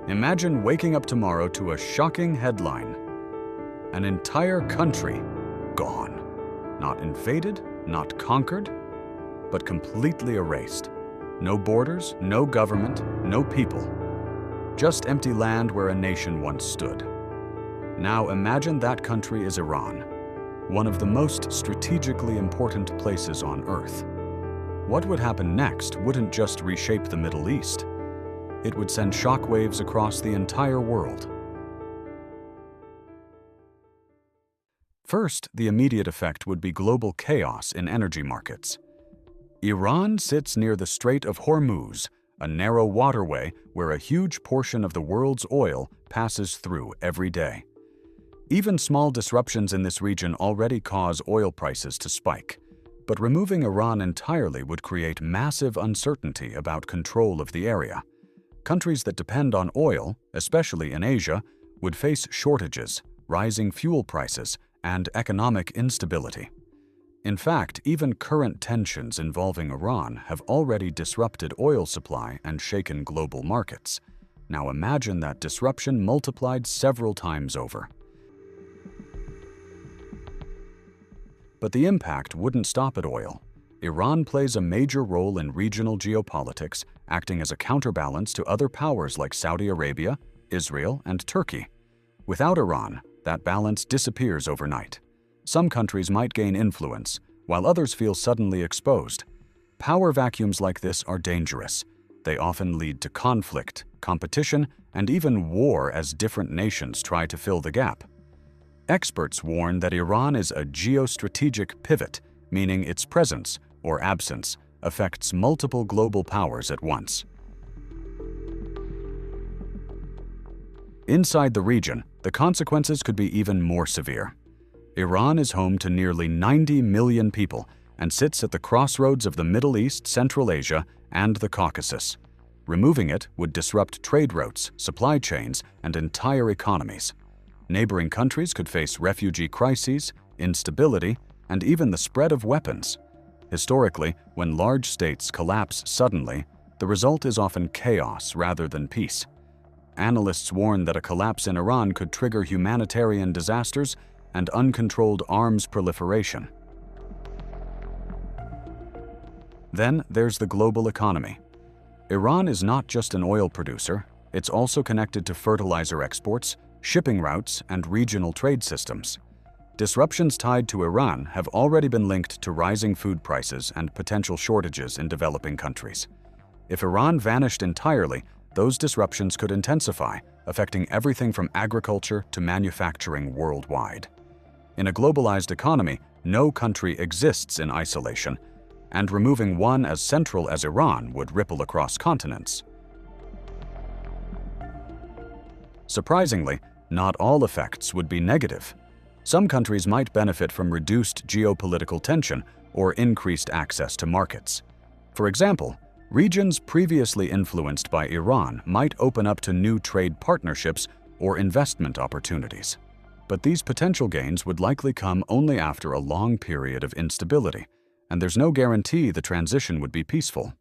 Imagine waking up tomorrow to a shocking headline. An entire country gone. Not invaded, not conquered, but completely erased. No borders, no government, no people. Just empty land where a nation once stood. Now imagine that country is Iran, one of the most strategically important places on Earth. What would happen next wouldn't just reshape the Middle East. It would send shockwaves across the entire world. First, the immediate effect would be global chaos in energy markets. Iran sits near the Strait of Hormuz, a narrow waterway where a huge portion of the world's oil passes through every day. Even small disruptions in this region already cause oil prices to spike, but removing Iran entirely would create massive uncertainty about control of the area. Countries that depend on oil, especially in Asia, would face shortages, rising fuel prices, and economic instability. In fact, even current tensions involving Iran have already disrupted oil supply and shaken global markets. Now imagine that disruption multiplied several times over. But the impact wouldn't stop at oil. Iran plays a major role in regional geopolitics, acting as a counterbalance to other powers like Saudi Arabia, Israel, and Turkey. Without Iran, that balance disappears overnight. Some countries might gain influence, while others feel suddenly exposed. Power vacuums like this are dangerous. They often lead to conflict, competition, and even war as different nations try to fill the gap. Experts warn that Iran is a geostrategic pivot, meaning its presence, or absence, affects multiple global powers at once. Inside the region, the consequences could be even more severe. Iran is home to nearly 90 million people and sits at the crossroads of the Middle East, Central Asia, and the Caucasus. Removing it would disrupt trade routes, supply chains, and entire economies. Neighboring countries could face refugee crises, instability, and even the spread of weapons. Historically, when large states collapse suddenly, the result is often chaos rather than peace. Analysts warn that a collapse in Iran could trigger humanitarian disasters and uncontrolled arms proliferation. Then there's the global economy. Iran is not just an oil producer, it's also connected to fertilizer exports, shipping routes, and regional trade systems. Disruptions tied to Iran have already been linked to rising food prices and potential shortages in developing countries. If Iran vanished entirely, those disruptions could intensify, affecting everything from agriculture to manufacturing worldwide. In a globalized economy, no country exists in isolation, and removing one as central as Iran would ripple across continents. Surprisingly, not all effects would be negative. Some countries might benefit from reduced geopolitical tension or increased access to markets. For example, regions previously influenced by Iran might open up to new trade partnerships or investment opportunities. But these potential gains would likely come only after a long period of instability, and there's no guarantee the transition would be peaceful.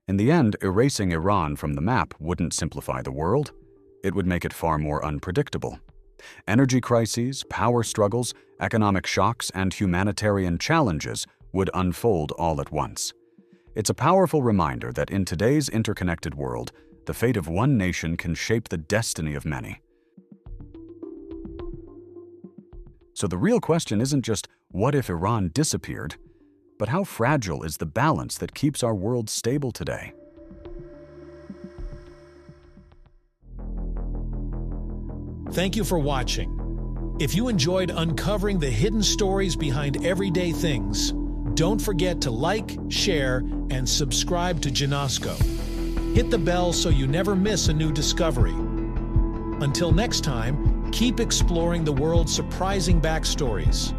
In the end, erasing Iran from the map wouldn't simplify the world. It would make it far more unpredictable. Energy crises, power struggles, economic shocks, and humanitarian challenges would unfold all at once. It's a powerful reminder that in today's interconnected world, the fate of one nation can shape the destiny of many. So the real question isn't just, what if Iran disappeared? But how fragile is the balance that keeps our world stable today? Thank you for watching. If you enjoyed uncovering the hidden stories behind everyday things, don't forget to like, share, and subscribe to Janasco. Hit the bell so you never miss a new discovery. Until next time, keep exploring the world's surprising backstories.